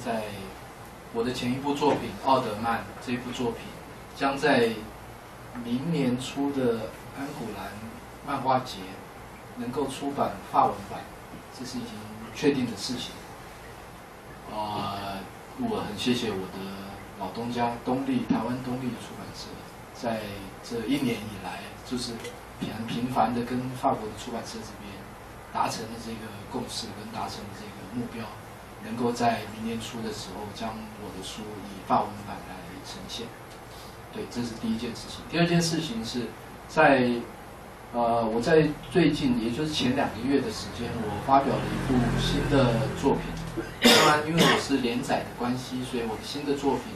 在我的前一部作品《奥德曼》这一部作品，将在明年初的安古兰漫画节能够出版法文版，这是已经确定的事情。我很谢谢我的老东家台湾东立的出版社，在这1年以来，就是很频繁的跟法国的出版社这边达成了这个共识，跟达成了这个目标，能够在明年初的时候将我的书以法文版来呈现。对，这是第一件事情。第二件事情是在我在最近，也就是前2个月的时间，我发表了一部新的作品。当然，因为我是连载的关系，所以我的新的作品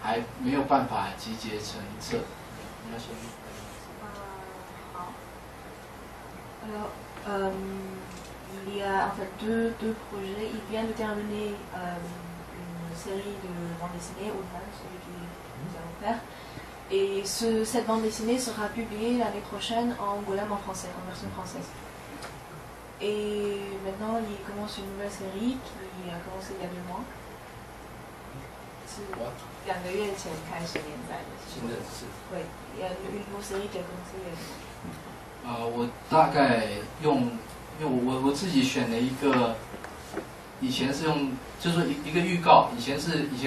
还没有办法集结成册。你要先。好。Il y a en fait deux projets. Il vient de terminer une série de bandes dessinées, Oldman, celui que nous allons faire. Et cette bande dessinée sera publiée l'année prochaine en Angoulême en français, en version française. Et maintenant, il commence une nouvelle série qui a commencé il y a 2 mois. 是2个月前开始连载的。新的是。对，il y a une nouvelle série qui a commencé il y a 2 mois. 我大概因为我自己选了一个，以前是用就是说一个预告，以前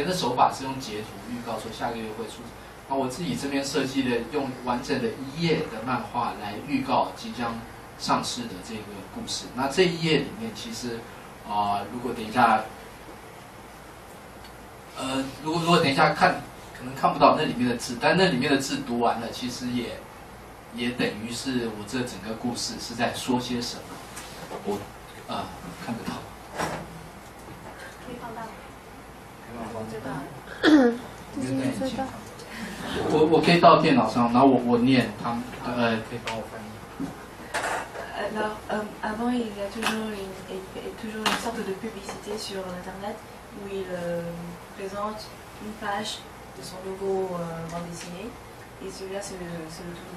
的手法是用截图预告说下个月会出。那我自己这边设计的用完整的1页的漫画来预告即将上市的这个故事。那这1页里面其实如果等一下如果等一下看可能看不到那里面的字，但那里面的字读完了，其实也等于是我这整个故事是在说些什么。我看得到。可以放大吗？最大。最大。我可以到电脑上，然后我念他们可以帮我翻译。Alors, avant, il y a toujours une sorte de publicité sur Internet où il présente une page de son nouveau bande dessinée. Et celui-là, c'est le tout.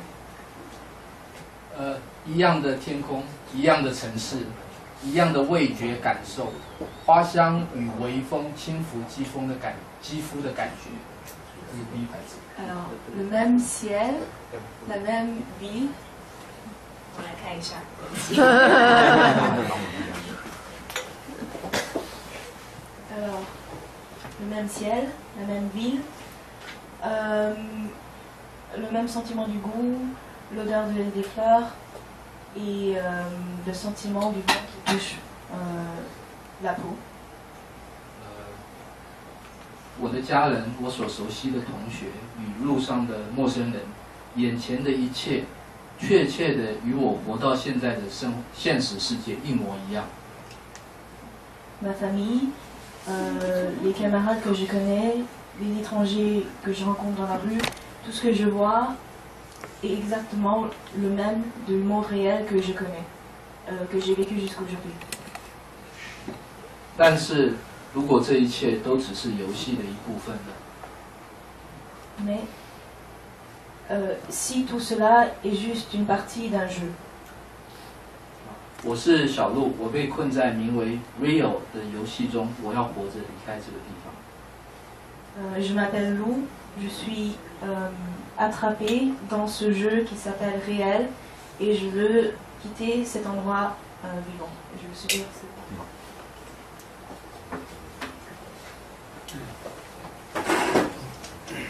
一样的天空，一样的城市，一样的味觉感受，花香与微风轻拂肌肤的感觉。这是第一排字。Alors, le même ciel, la même ville. 我来看一下。Alors, le même ciel, la même ville, le même sentiment du goût, l'odeur des fleurs et le sentiment du vent qui touche la peau. 我的家人，我所熟悉的同学与路上的陌生人，眼前的一切，确切的与我活到现在的现实世界一模一样。Ma famille, les camarades que je connais, les étrangers que je rencontre dans la rue, tout ce que je vois est exactement le même du monde réel que je connais, que j'ai vécu jusqu'aujourd'hui. 但是，如果这一切都只是游戏的一部分呢？ Mais si tout cela est juste une partie d'un jeu. 我是小鹿，我被困在名为 Real 的游戏中，我要活着离开这个地方。 Je m'appelle Lou, je suis attrapée dans ce jeu qui s'appelle Réel et je veux quitter cet endroit vivant. Je veux subir cet endroit.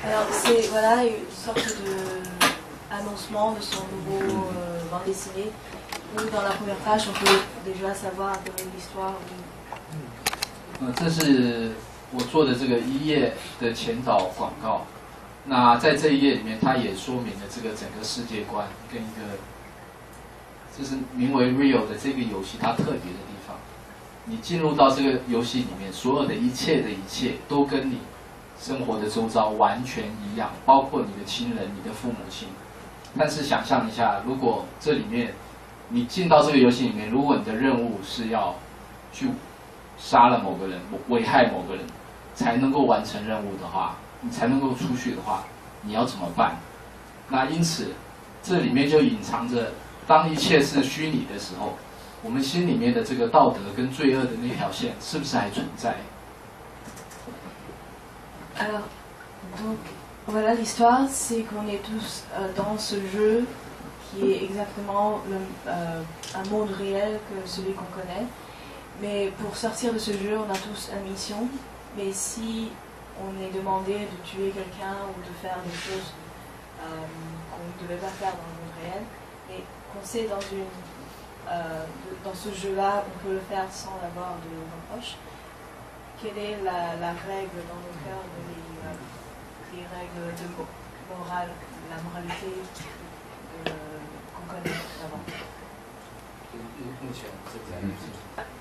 Alors c'est voilà une sorte d'annoncement de son nouveau bande dessinée où dans la première page on peut déjà savoir un peu l'histoire. 这是我做的这个1页的前导广告。那在这1页里面，它也说明了这个整个世界观跟一个就是名为 Real 的这个游戏它特别的地方。你进入到这个游戏里面，所有的一切都跟你生活的周遭完全一样，包括你的亲人、你的父母亲。但是想象一下，如果这里面你进到这个游戏里面，如果你的任务是要去杀了某个人、危害某个人，才能够完成任务的话，你才能够出去的话，你要怎么办？那因此，这里面就隐藏着，当一切是虚拟的时候，我们心里面的这个道德跟罪恶的那条线，是不是还存在？ Alors, donc, voilà, l'histoire, c'est qu'on est tous dans ce jeu qui est exactement un monde réel que celui qu'on connaît. Mais pour sortir de ce jeu, on a tous une mission. Mais si on est demandé de tuer quelqu'un ou de faire des choses qu'on ne devait pas faire dans le monde réel, et qu'on sait dans ce jeu-là, on peut le faire sans avoir de reproche, quelle est la règle dans nos cœurs, les règles de morale, la moralité qu'on connaît d'avant.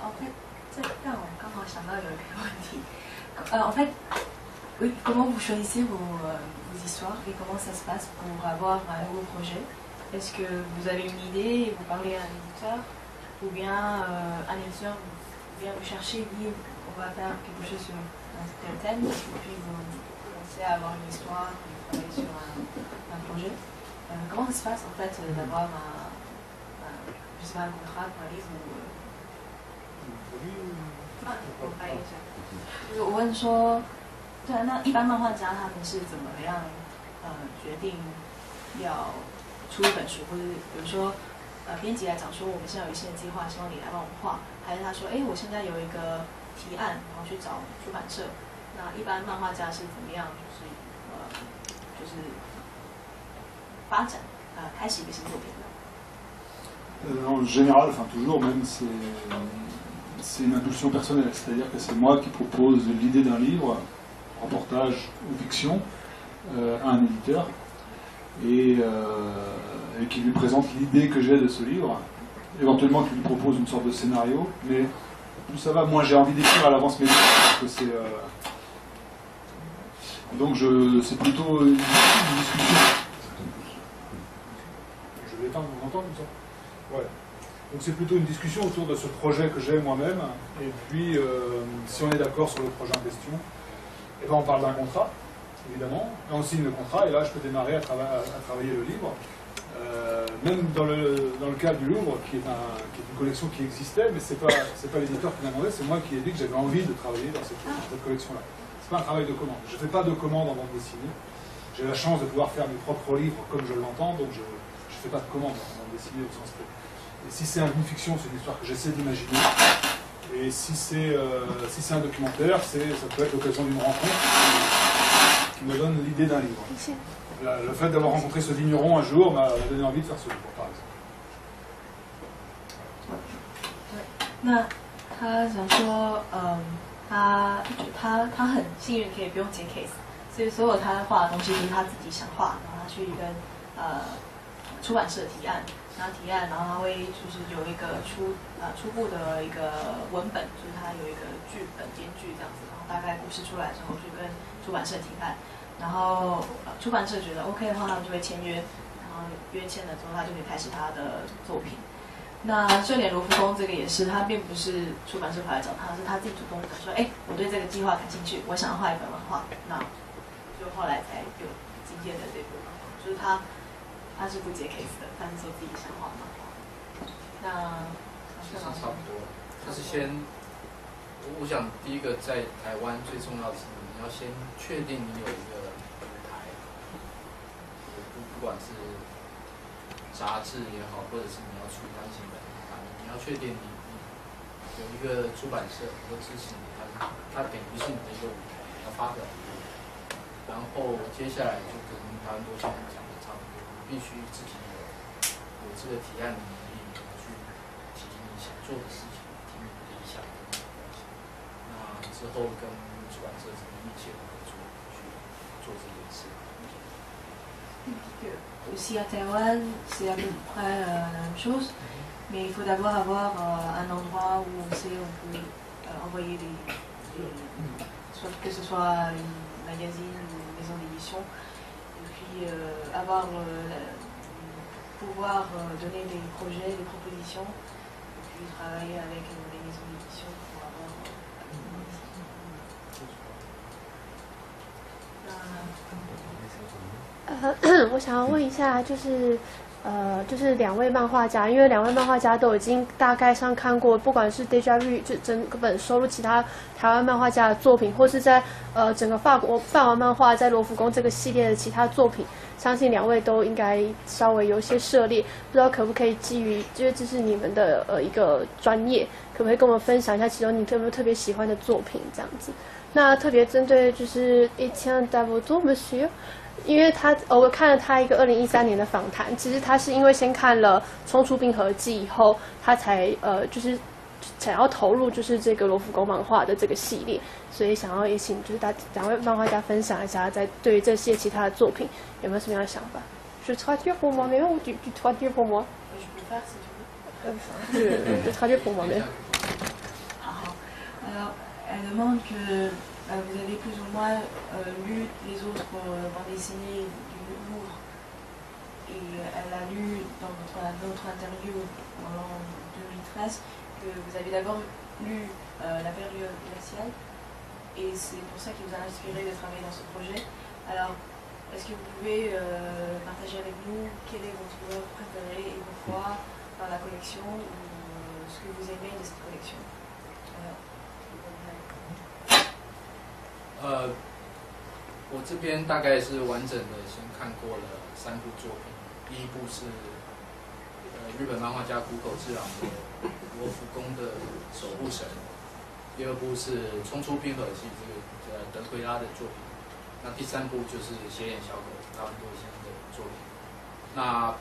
En fait, 这让我刚好想到有一个问题。En fait, oui, comment vous choisissez vos histoires et comment ça se passe pour avoir un nouveau projet? Est-ce que vous avez une idée et vous parlez à un éditeur, ou bien un éditeur vient vous chercher et dit on va faire quelque chose sur un tel thème, et puis vous commencez à avoir une histoire, vous travaillez sur un projet? Comment ça se passe en fait d'avoir je sais pas, un contrat pour un livre ou 我翻译一下。就是我问说，对啊，那一般漫画家他们是怎么样决定要出一本书，或者比如说编辑来讲说我们现在有一些计划，希望你来帮我们画，还是他说我现在有一个提案，然后去找出版社。那一般漫画家是怎么样，就是发展开始一个新作品的？ En général, enfin toujours même, c'est une impulsion personnelle, c'est-à-dire que c'est moi qui propose l'idée d'un livre, reportage ou fiction, à un éditeur, et qui lui présente l'idée que j'ai de ce livre, éventuellement qui lui propose une sorte de scénario, mais plus ça va, moins j'ai envie d'écrire à l'avance mes livres, parce que c'est... donc c'est plutôt une discussion. Je vais éteindre, vous entendez ça? Ouais. Donc c'est plutôt une discussion autour de ce projet que j'ai moi-même, et puis si on est d'accord sur le projet en question, et ben on parle d'un contrat, évidemment, et on signe le contrat, et là je peux démarrer à travailler le livre. Même dans le cas du Louvre, qui est une collection qui existait, mais c'est pas l'éditeur qui m'a demandé, c'est moi qui ai dit que j'avais envie de travailler dans cette collection-là. C'est pas un travail de commande. Je fais pas de commande en bande dessinée. J'ai la chance de pouvoir faire mes propres livres comme je l'entends, donc je fais pas de commande en bande dessinée au sens strict. Et si c'est une fiction, c'est une histoire que j'essaie d'imaginer. Et si c'est un documentaire, ça peut être l'occasion d'une rencontre qui me donne l'idée d'un livre. Le fait d'avoir rencontré ce vigneron un jour m'a donné envie de faire ce livre, par exemple. 那他想说，他很幸运可以不用接 case， 所以所有他画的东西都是他自己想画，然后他去跟出版社提案，然后他会就是有一个初步的一个文本，就是他有一个剧本编剧这样子，然后大概故事出来之后去跟出版社提案，然后出版社觉得 OK 的话，他们就会签约，然后约签了之后，他就可以开始他的作品。那就连罗浮宫这个也是，他并不是出版社跑来找他，是他自己主动说，我对这个计划感兴趣，我想要画一本漫画，那就后来才有今天的这部漫画，就是他是不接 case 的，他是说自己想画漫画。那其实差不多，就是我想第一个在台湾最重要的是你要先确定你有一个舞台，不管是杂志也好，或者是你要出单行本，你要确定你有一个出版社能够支持你，它等于是你的一个舞台，你要发表一个，然后接下来就跟台湾多先生讲的差不多，你必须自己有这个提案的能力，你要去提你想做的事情，提你的理想跟你的东西，那之后跟出版社怎么密切的合作去做这件事。Aussi à Taïwan, c'est à peu près la même chose, mais il faut d'abord avoir un endroit où on sait on peut envoyer soit que ce soit une magazine ou une maison d'édition, et puis pouvoir donner des projets, des propositions, et puis travailler avec les maisons d'édition pour avoir. 我想要问一下，就是就是2位漫画家，因为2位漫画家都已经大概上看过，不管是 Déjà Vu 就整本收录其他台湾漫画家的作品，或是在整个法文漫画在罗浮宫这个系列的其他作品，相信2位都应该稍微有一些涉猎，不知道可不可以基于，因为这是你们的一个专业，可不可以跟我们分享一下其中你有没有特别喜欢的作品这样子？那特别针对就是 Etienne Davoto Monsieur。因为我看了他一个2013年的访谈，其实他是因为先看了《冲出冰河纪》以后，他才就是想要投入就是这个罗浮宫漫画的这个系列，所以想要也请就是2位漫画家分享一下，在对于这些其他的作品有没有什么样的想法？Je traduis pour moi-même ou tu traduis pour moi? Je peux faire si tu veux. Je traduis pour moi-même. Alors, elle demande que vous avez plus ou moins lu les autres bandes dessinées du Louvre. Et elle a lu dans notre interview en l'an 2013 que vous avez d'abord lu la période glaciale. Et c'est pour ça qui vous a inspiré de travailler dans ce projet. Alors, est-ce que vous pouvez partager avec nous quelle est votre œuvre préférée et pourquoi dans la collection ou ce que vous aimez de cette collection? 我这边大概是完整的先看过了3部作品，第一部是日本漫画家谷口治郎的罗浮宫的守护神，第2部是冲出冰河纪这个德奎拉的作品，那第3部就是斜眼小狗达文多先生的作品。那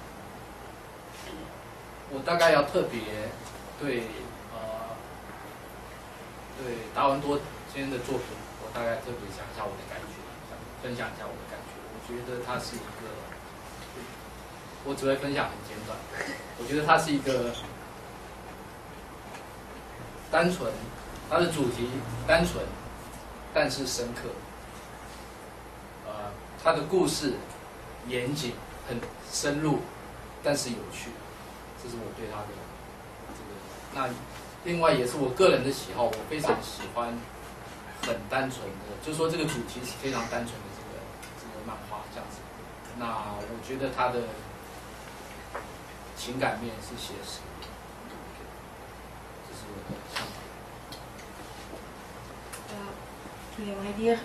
我大概要特别对达文多先生的作品，我大概特别讲一下我的感觉，想分享一下我的感觉。我觉得它是一个，我只会分享很简短。我觉得它是一个单纯，它的主题单纯，但是深刻。它的故事严谨，很深入，但是有趣。这是我对它的这个。那另外也是我个人的喜好，我非常喜欢很单纯的，就是说这个主题是非常单纯的这个漫画这样子。那我觉得它的情感面是写实，这是我的想法。J'aimerais dire,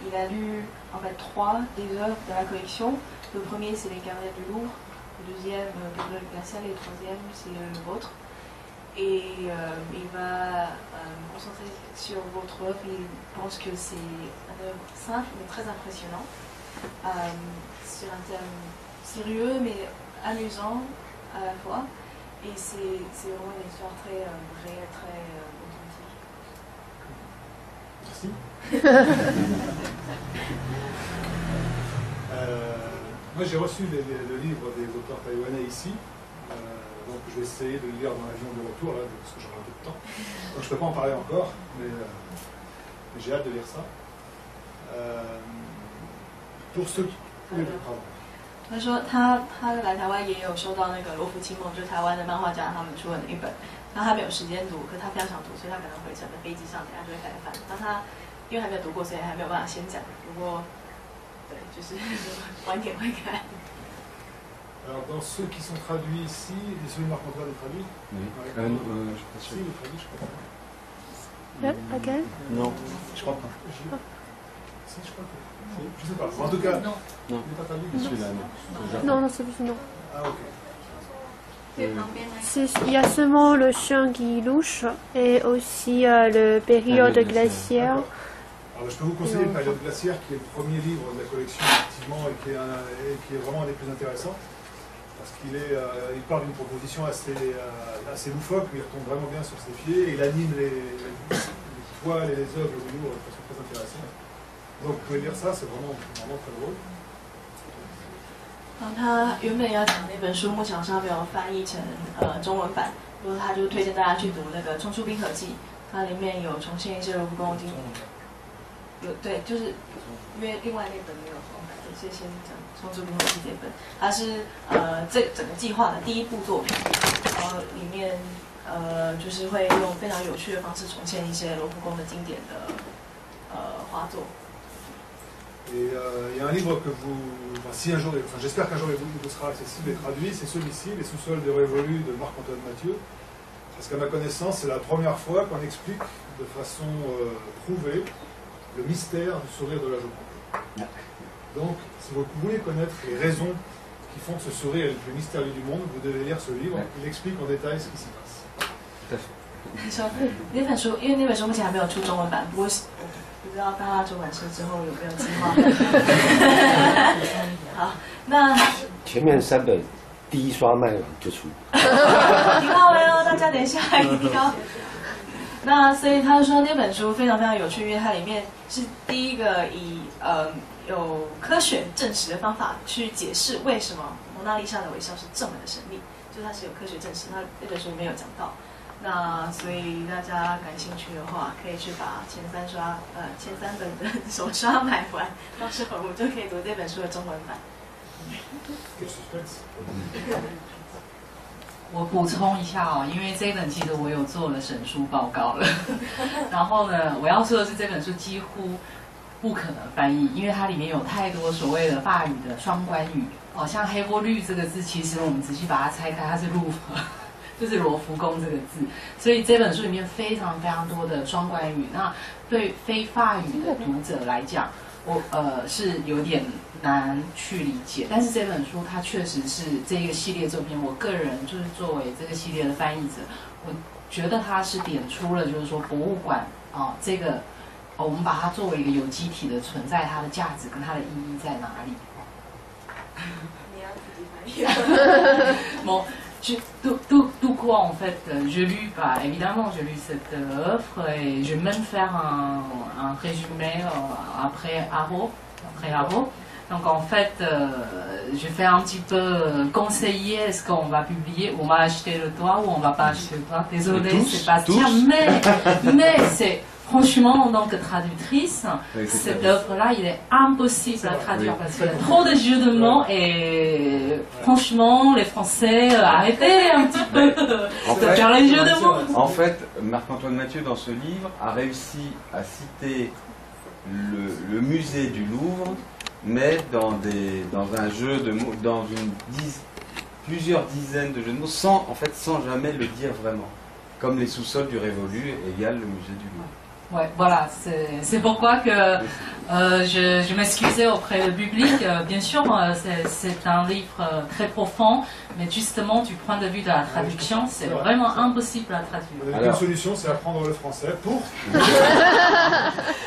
il a lu en fait 3 des œuvres de la collection. Le premier c'est Les Gardiens du Louvre, le deuxième Période glaciale et le troisième c'est le vôtre. Et il va me concentrer sur votre œuvre. Il pense que c'est une œuvre simple mais très impressionnant, sur un thème sérieux mais amusant à la fois. Et c'est vraiment une histoire très vraie, très authentique. Merci. Moi j'ai reçu le livre des auteurs taïwanais ici. Donc je vais essayer de le lire dans l'avion de retour, là, parce que j'aurai un peu de temps. Donc je ne peux pas en parler encore, mais j'ai hâte de lire ça. Pour ceux qui... Oui, pardon. 他说他来台湾也有收到那个罗浮清梦，就是台湾的漫画家他们出的那一本，然后他没有时间读，可是他非常想读，所以他可能回程的飞机上等下就会开始翻。那他因为还没有读过，所以还没有办法先讲。不过，对，就是晚点会看。Alors dans ceux qui sont traduits ici, celui de Marc-Antoine est traduit? Oui. Ouais. Je suis pas sûr. Si, il est traduit, je crois. Again? Non, je crois pas. Si, je crois que... Si, je sais pas. En tout cas, Non. il n'est pas traduit. Celui-là, non. Non, non, c'est non. Ah, ok. Il y a seulement le chien qui louche et aussi le période glaciaire. Alors, je peux vous conseiller le Période glaciaire, qui est le premier livre de la collection, effectivement, et qui est vraiment un des plus intéressants. Parce qu'il part d'une proposition assez loufoque, mais il retombe vraiment bien sur ses pieds, et il anime les toiles et les œuvres du livre de façon très intéressante. Donc vous pouvez lire ça, c'est vraiment très drôle. 他原本要讲那本书，目前好像没有翻译成中文版，不过他就推荐大家去读那个《冲出冰河纪》，它里面有重现一些罗浮宫有对，就是因为另外那本没有中文版，所以先讲《冲出冰河纪》这本，它是这整个计划的第一部作品，然后里面就是会用非常有趣的方式重现一些罗浮宫的经典的画作。Et il y a un livre que si un jour, j'espère qu'un jour il vous sera accessible et traduit, c'est celui-ci, Les sous-sols du Révolu de Marc-Antoine Mathieu. Parce qu'à ma connaissance, c'est la première fois qu'on explique de façon prouvée le mystère du sourire de la Joconde. Donc, si vous voulez connaître les raisons qui font que ce sourire est le plus mystérieux du monde, vous devez lire ce livre. Il explique en détail ce qui s'y passe. Tout à fait. 你说那本书，因为那本书目前还没有出中文版，不过不知道大家出版社之后有没有计划。好，那前面3本第一刷卖完就出。一定要哦，大家等一下一定要。那所以他说那本书非常非常有趣，因为它里面是第一个以有科学证实的方法去解释为什么蒙娜丽莎的微笑是这么的神秘，就它是有科学证实，它那本书里面有讲到。那所以大家感兴趣的话，可以去把前3本的手刷买完，到时候我们就可以读这本书的中文版。我补充一下哦，因为这本其实我有做了审书报告了，然后呢，我要说的是这本书几乎不可能翻译，因为它里面有太多所谓的法语的双关语哦，像黑波绿这个字，其实我们仔细把它拆开，它是路。就是罗浮宫这个字，所以这本书里面非常非常多的双关语。那对非法语的读者来讲，我是有点难去理解。但是这本书它确实是这个系列作品，我个人就是作为这个系列的翻译者，我觉得它是点出了就是说博物馆这个我们把它作为一个有机体的存在，它的价值跟它的意义在哪里？你要自己翻译。bon, tout quoi en fait, je lus pas, évidemment je lus cette œuvre et je vais même faire un résumé après Haro. Donc en fait, je fais un petit peu conseiller est-ce qu'on va publier, on va acheter le droit ou on va pas acheter le droit. Désolé Sébastien, mais c'est franchement, en tant que traductrice, cette œuvre-là, il est impossible à traduire parce qu'il y a trop de jeux de mots et franchement, les Français, arrêtez un petit peu de faire les jeux de mots. En fait, Marc-Antoine Mathieu, dans ce livre, a réussi à citer le musée du Louvre, mais dans un jeu de mots, plusieurs dizaines de jeux de mots, sans jamais le dire vraiment. Comme les sous-sols du Révolu égale le musée du Louvre. Ouais, voilà, c'est pourquoi que je m'excusais auprès du public. Bien sûr, c'est un livre très profond, mais justement, du point de vue de la traduction, c'est vraiment impossible à traduire. Alors, une solution, c'est apprendre le français pour.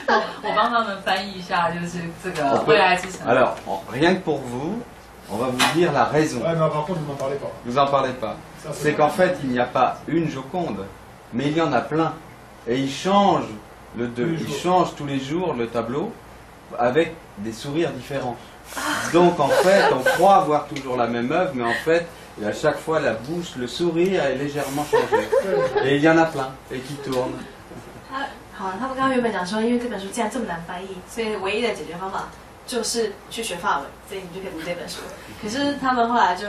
我帮他们翻译一下，就是这个未来之城。 Alors, rien que pour vous, on va vous dire la raison. Ouais, mais par contre, vous n'en parlez pas. Vous en parlez pas. C'est qu'en fait, il n'y a pas une Joconde, mais il y en a plein. Et ils changent tous les jours le tableau avec des sourires différents. Donc en fait, on croit avoir toujours la même œuvre, mais en fait, à chaque fois, la bouche, le sourire est légèrement changé. Et il y en a plein, et qui tournent. 好，他们刚刚原本讲说，因为这本书既然这么难翻译，所以唯一的解决方法就是去学法文，所以你就可以读这本书。可是他们后来就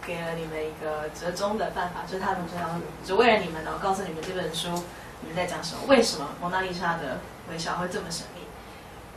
给了你们一个折中的办法，就是他们只为了你们，然后告诉你们这本书你们在讲什么，为什么蒙娜丽莎的微笑会这么神秘？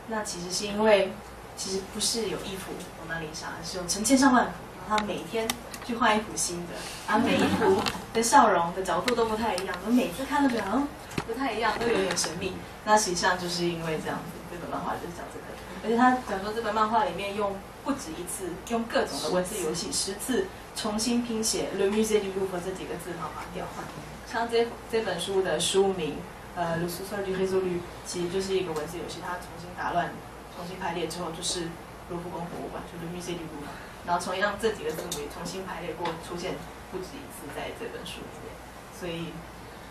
那其实是因为，其实不是有一幅蒙娜丽莎，是有成千上万幅，然后他每天去换一幅新的，每一幅的笑容的角度都不太一样，我每次看都觉得不太一样，都有点神秘。那实际上就是因为这样子，这本漫画就是讲这个。而且他讲说这本漫画里面用不止一次，用各种的文字游戏10次重新拼写 Le Musée du Louvre 这几个字，然后把它调换。像这本书的书名Le sous-sol du Révolu 其实就是一个文字游戏，它重新打乱、重新排列之后，就是卢浮宫博物馆，就 Le Musée du Louvre。然后同样这几个字母也重新排列过，出现不止一次在这本书里面，所以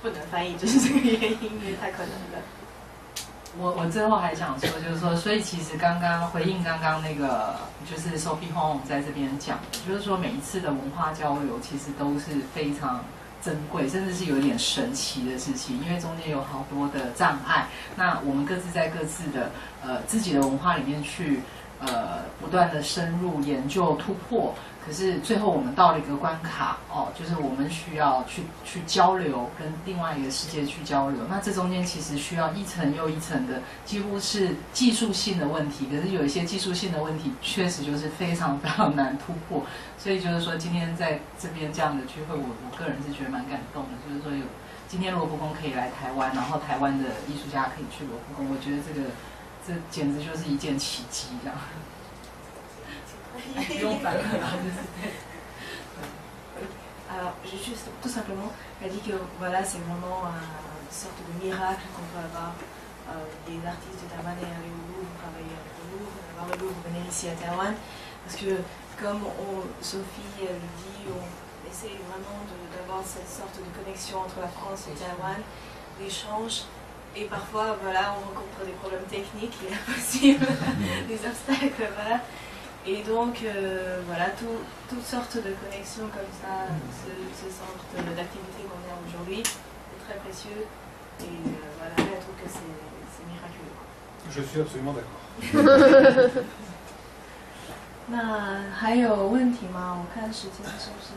不能翻译就是这个原因，因为太可能了。我最后还想说，就是说，所以其实刚刚回应刚刚那个，就是 Sophie Hong 在这边讲的，就是说每一次的文化交流其实都是非常珍贵，甚至是有点神奇的事情，因为中间有好多的障碍。那我们各自在各自的自己的文化里面去不断的深入研究突破。可是最后我们到了一个关卡哦，就是我们需要去交流，跟另外一个世界去交流。那这中间其实需要一层又一层的，几乎是技术性的问题。可是有一些技术性的问题，确实就是非常非常难突破。所以就是说，今天在这边这样的聚会，我个人是觉得蛮感动的。就是说今天罗浮宫可以来台湾，然后台湾的艺术家可以去罗浮宫，我觉得这简直就是一件奇迹，这样。Alors, juste, tout simplement, elle dit que voilà, c'est vraiment une sorte de miracle qu'on peut avoir des artistes de Taïwan et aller au Louvre, travailler avec le Louvre, avoir le Louvre, venir ici à Taïwan. Parce que, comme Sophie le dit, on essaie vraiment d'avoir cette sorte de connexion entre la France et Taïwan, l'échange. Et parfois, voilà, on rencontre des problèmes techniques, il est impossible, des obstacles, voilà. Et donc, voilà, toutes sortes de connexions comme ça, ce centre d'activité qu'on a aujourd'hui, est très précieux. Et voilà, je trouve que c'est miraculeux. Je suis absolument d'accord. 那还有问题吗？我看时间是不是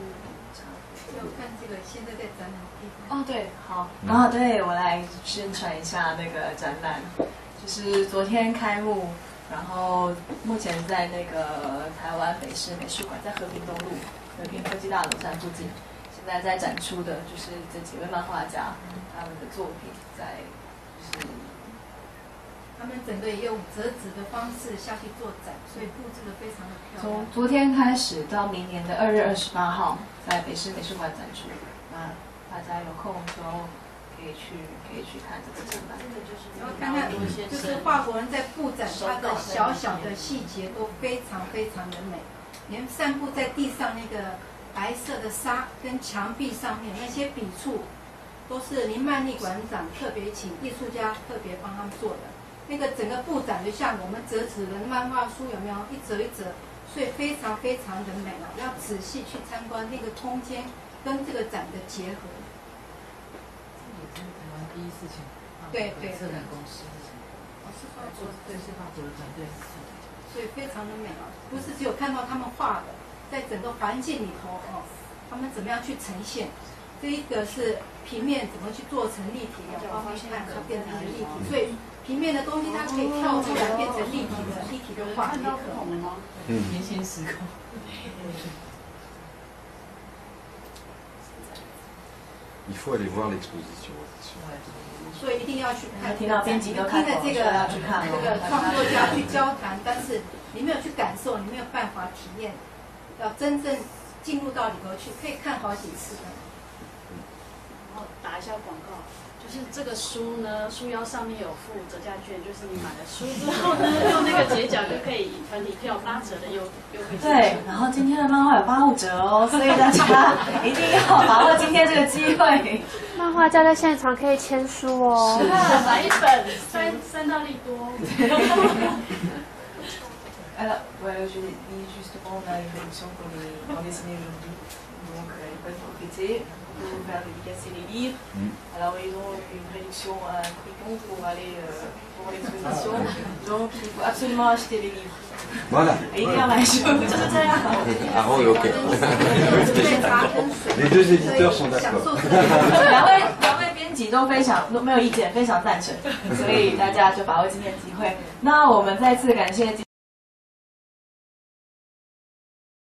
差不多？要看这个现在在展览的地方。哦，对，好，对，我来宣传一下那个展览，就是昨天开幕。然后目前在那个台湾北市美术馆，在和平东路和平科技大楼站附近，现在在展出的就是这几位漫画家他们的作品，在就是他们整个也用折纸的方式下去做展，所以布置的非常的漂亮。从昨天开始到明年的2月28号，在北市美术馆展出。那大家有空的时候可以去看这个展览。然后看看，就是法国人在布展，它的小小的细节都非常非常的美，连散布在地上那个白色的沙跟墙壁上面那些笔触，都是林曼丽馆长特别请艺术家特别帮他们做的。那个整个布展就像我们折纸的漫画书，有没有一折一折，所以非常非常的美啊！要仔细去参观那个空间跟这个展的结合。第一次请策展公司，是法国，对，是法国的团队，所以非常的美啊！不是只有看到他们画的，在整个环境里头哦，他们怎么样去呈现？这一个是平面怎么去做成立体的，方便看它变成一个立体，所以平面的东西它可以跳出来变成立体的画，也可能吗？平行时空。Il faut aller voir l'exposition. 所以一定要去看。听到编辑都看过，这个创作家去交谈，但是你没有去感受，你没有办法体验，要真正进入到里头去，可以看好几次的。然后打一下广告，就是这个书呢，书腰上面有附折价券，就是你买了书之后呢，用那个结奖就可以团体票8折的优惠。对，然后今天的漫画有85折哦，所以大家一定要把握今天这个机会。漫画家在现场可以签书哦。是买一本3到利多。Alors, voilà, je l'ai dit justement, on a une réduction pour les bandes dessinées aujourd'hui, donc ils peuvent profiter, pour faire dédicacer les livres. Alors ils ont une réduction à un prix pour aller pour l'exposition, donc il faut absolument acheter les livres. Voilà. Et il y a la chose, c'est ça. Ah oui, ok. Les deux éditeurs sont d'accord. 两位编辑都没有意见，非常赞成，所以大家就把握今天的机会。那我们再次感谢。